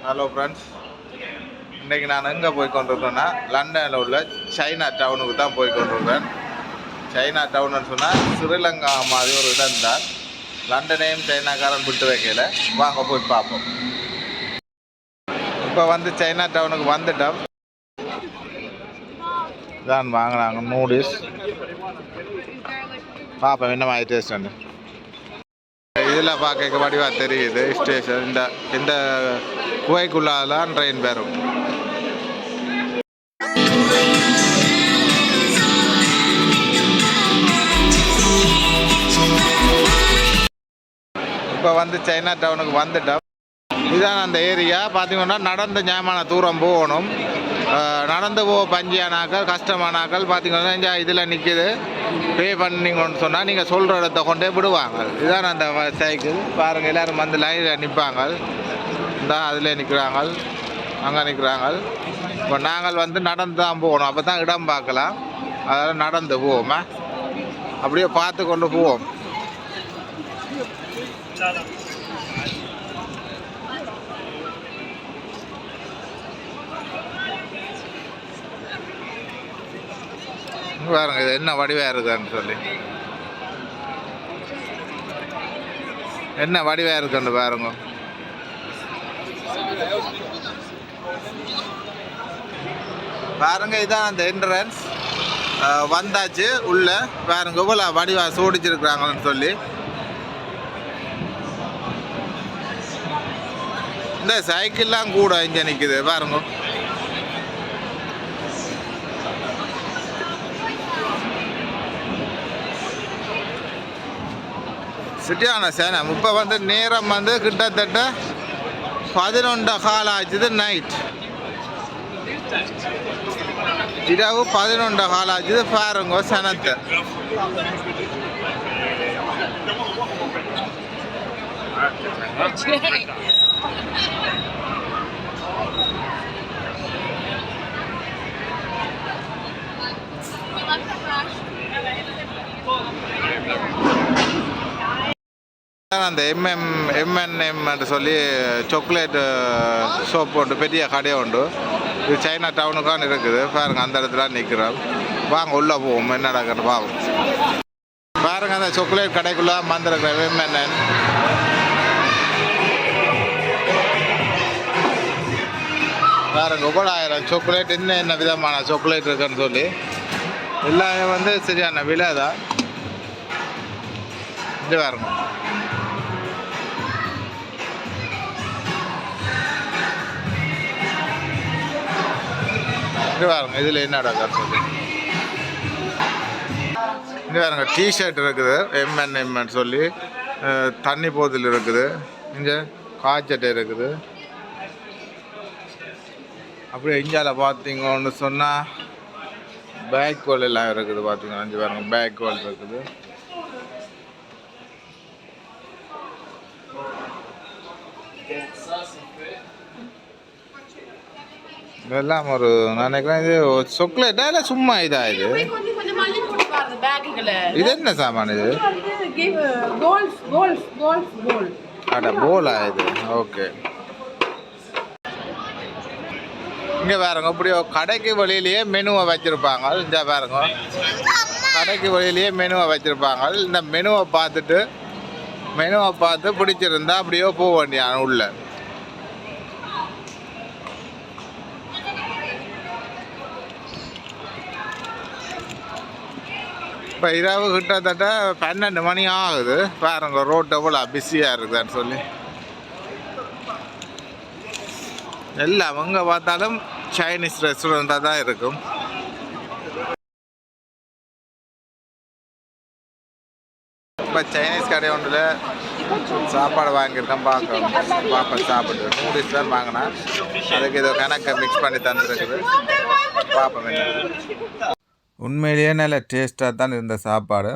Hello friends, இன்றைக்கி நான் எங்கே போய் கொண்டிருக்கேன்னா லண்டனில் உள்ள சைனா டவுனுக்கு தான் போய் கொண்டிருக்கேன். சைனா டவுன்னு சொன்னால் ஸ்ரீலங்கா மாதிரி ஒரு இடம் தான். லண்டனையும் சைனாக்காரன் விட்டு வைக்கல. வாங்க போய் பார்ப்போம். இப்போ சைனா டவுனுக்கு வந்துட்டோம். தான் வாங்கினாங்க நூடுல்ஸ். பார்ப்போம் என்ன மாதிரி டேஸ்ட். இதில் பார்க்க வடிவாக தெரியுது ஸ்டேஷன். இந்த குவைக்குள்ளாதான் ட்ரெயின் பெறும். இப்போ சைனா டவுனுக்கு வந்துட்டோம். இதுதான் அந்த ஏரியா. பார்த்தீங்கன்னா நடந்து நியாயமான தூரம் போகணும். நடந்து போக பஞ்சியானாக்கள் கஷ்டமானாக்கள் பார்த்தீங்கன்னா இங்கே இதில் நிற்கிது. பே பண்ணிங்கன்னு சொன்னால் நீங்கள் சொல்கிற இடத்த கொண்டே விடுவாங்க. இதுதான் அந்த சைக்கிள். பாருங்கள், எல்லோரும் லைனில் நிற்பாங்க. இந்த அதில் நிற்கிறாங்க, அங்கே நிற்கிறாங்க. இப்போ நாங்கள் நடந்து தான் போகணும். அப்போ தான் இடம் பார்க்கலாம். அதனால் நடந்து போவோமா, அப்படியே பார்த்து கொண்டு போவோம். பாருங்க இது என்ன வடிவாக இருக்குன்னு சொல்லி, என்ன வடிவாக இருக்குன்னு பாருங்க. பாருங்க இதான் அந்த என்ட்ரன்ஸ். வந்தாச்சு உள்ள. பாருங்க இவ்வளோ வடிவாக சோடிச்சிருக்கிறாங்கன்னு சொல்லி. இந்த சைக்கிள்லாம் கூட இங்கே நிற்குது பாருங்க. சிட்டியான சேனம். இப்போ நேரம் கிட்டத்தட்ட 11 கால் ஆச்சுது. நைட் இரவு 11 கால் ஆச்சுது. பாருங்க சனத்தை. அந்த எம்என்எம் சொல்லி சாக்லேட் ஷாப் உண்டு, பெரிய கடை உண்டு. இது சைனா டவுனுக்கான இருக்குது. பாருங்க அந்த இடத்துல நிற்கிறோம். வாங்க உள்ளே போவோம், என்ன நடக்குன்னு பார்ப்போம். பாருங்க அந்த சாக்லேட் கடைக்குள்ளே வந்துருக்கிற எம்என்என். பாருங்க கூட 1000 சாக்லேட். என்ன விதமான சாக்லேட் இருக்குன்னு சொல்லி எல்லாமே சரியான விலை தான். இது பாருங்க. பாருங்க இதில் என்னடா சொல்லி. இது பாருங்க டிஷர்ட் இருக்குது எம்என்எம்னு சொல்லி. தண்ணி போதில் இருக்குது. இங்கே காய்ச்சட்டை இருக்குது. அப்படியே இந்தியாவில் பார்த்தீங்கன்னு சொன்னால் பேக் கோல் எல்லாம் இருக்குது. பார்த்தீங்கன்னா இங்கே பாருங்க பேக் கோல் இருக்குது. இதெல்லாம் ஒரு நான் நினைக்கிறேன் இது சாக்லேட்டா இல்லை சும்மா இதா? இது என்ன சாமான் இது? அட போலா இது. ஓகே. இங்கே பாருங்க இப்படி கடைக்கு வெளியிலேயே மெனுவை வச்சுருப்பாங்க. இந்த பாருங்க கடைக்கு வெளியிலேயே மெனுவை வச்சுருப்பாங்க. இந்த மெனுவை பார்த்து பிடிச்சிருந்தா அப்படியோ போக வேண்டியான உள்ள. இப்போ இரவு கிட்டத்தட்ட 12 மணி ஆகுது. பாருங்க ரோட் எவ்வளோ பிஸியாக இருக்குதுன்னு சொல்லி. எல்லாம் அவங்க பார்த்தாலும் சைனீஸ் ரெஸ்டாரண்ட்டாக தான் இருக்கும். இப்போ சைனீஸ் கடை ஒன்றில் சாப்பாடு வாங்கியிருக்கேன். பார்ப்பேன் சாப்பிட்டு நூடுல்ஸ் தான் வாங்கினா. அதுக்கு ஏதோ கணக்கை மிக்ஸ் பண்ணி தந்துருக்குது. பார்ப்போம் என்ன. உண்மையிலேயே நல்ல டேஸ்ட்டாக தான் இருந்த சாப்பாடு.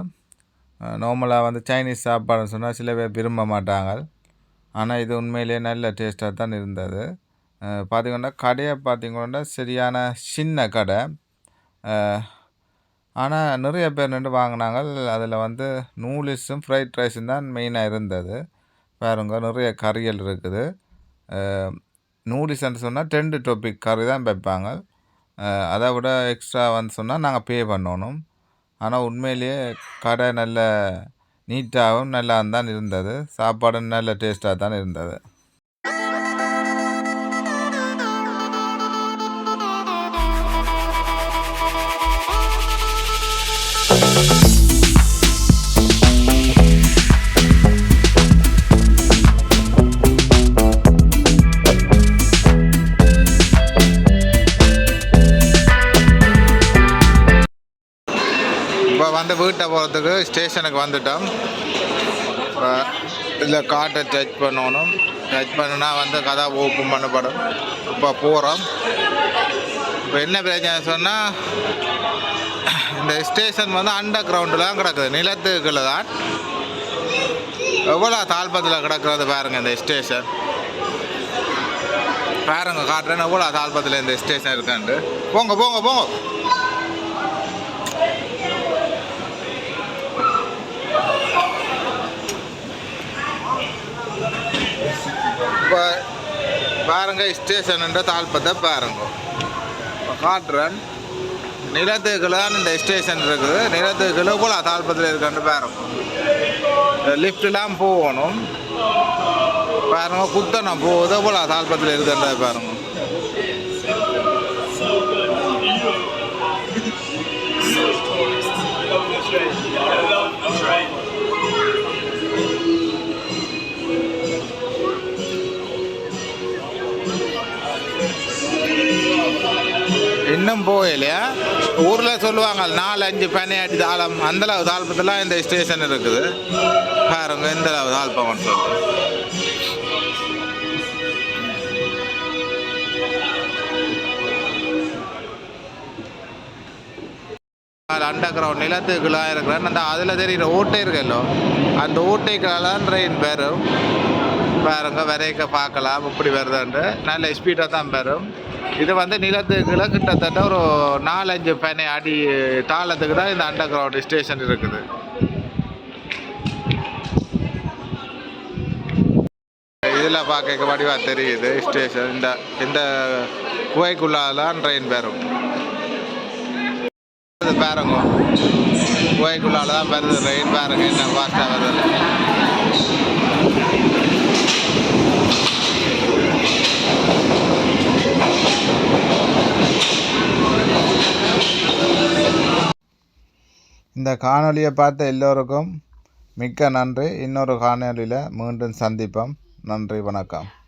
நார்மலாக சைனீஸ் சாப்பாடுன்னு சொன்னால் சில பேர் விரும்ப மாட்டாங்க. ஆனால் இது உண்மையிலேயே நல்ல டேஸ்ட்டாக தான் இருந்தது. பார்த்திங்கன்னா கடையை பார்த்திங்கன்னா சரியான சின்ன கடை. ஆனால் நிறைய பேர் நின்று வாங்கினாங்க. அதில் நூடுல்ஸும் ஃப்ரைட் ரைஸும் தான் மெயினாக இருந்தது. பாருங்க நிறைய கறிகள் இருக்குது. நூடுல்ஸ்ன்னு சொன்னால் 2 டாபிக் கறி தான் வைப்பாங்க. அதை விட எக்ஸ்ட்ரா வந்து சொன்னால் நாங்கள் பே பண்ணணும். ஆனால் உண்மையிலேயே கடை நல்ல நீட்டாகவும் நல்லா தான் இருந்தது. சாப்பாடும் நல்ல டேஸ்ட்டாக தான் இருந்தது. இப்போ வந்து வீட்டை போகிறதுக்கு ஸ்டேஷனுக்கு வந்துட்டோம். இப்போ இதில் கார்டை டச் பண்ணணும். டச் பண்ணுனா வந்து கதை ஓப்பன் பண்ணப்படும். இப்போ போகிறோம். இப்போ என்ன பிரச்சனை சொன்னால், இந்த ஸ்டேஷன் வந்து அண்டர் கிரவுண்டில் தான் கிடக்குது, நிலத்துக்குள்ள தான். எவ்வளோ தாழ்பத்தில் கிடக்கிறது பாருங்கள் இந்த ஸ்டேஷன். பாருங்க காட்டுறேன்னு எவ்வளோ தாழ்பத்தில் இந்த ஸ்டேஷன் இருக்காண்டு. போங்க போங்க போங்க. இப்போ பாருங்க ஸ்டேஷனுன்ற தாழ்பத்தை பாருங்க. இப்போ காட்டுறேன். நிலத்துக்குள்ள தான் இந்த ஸ்டேஷன் இருக்குது. நிலத்துக்குள்ள போல தாழ்பத்தில் இருக்கான்னு பாருங்க. லிஃப்ட்லாம் போகணும். பாருங்க குத்தணும் போகுது போல தாழ்பத்தில் இருக்குன்றத பாருங்க. இன்னும் போகலையா? ஊரில் சொல்லுவாங்க 4-5 பனையாட்டி தாளம், அந்தளவு தாழ்பத்தெல்லாம் இந்த ஸ்டேஷன் இருக்குது. பாருங்க இந்த அளவு தாழ்பம்னு சொல்லி. அண்டர் கிரவுண்ட் நிலத்துக்குள்ளே இருக்கிறேன். அந்த அதில் தெரியுற ஓட்டை இருக்கല്ലോ, அந்த ஓட்டைக்கெல்லாம் ட்ரெயின் வரும். பாருங்க வரைக்க பார்க்கலாம் இப்படி வருதுன்ட்டு. நல்ல ஸ்பீடாக தான் வரும். இது வந்து நிலத்துக்குள்ள கிட்டத்தட்ட ஒரு 4-5 பனை அடி தாளத்துக்கு தான் இந்த அண்டர் கிரவுண்ட் ஸ்டேஷன் இருக்குது. இதில் பார்க்க வடிவாக தெரியுது ஸ்டேஷன். இந்த குகைக்குள்ளாலாம் ட்ரெயின் வரும். பாருங்க குகைக்குள்ளால தான் வருது ட்ரெயின். பாருங்க என்ன ஃபாஸ்ட்டாக வருது. இந்த காணொலியை பார்த்த எல்லோருக்கும் மிக்க நன்றி. இன்னொரு காணொலியில் மீண்டும் சந்திப்போம். நன்றி, வணக்கம்.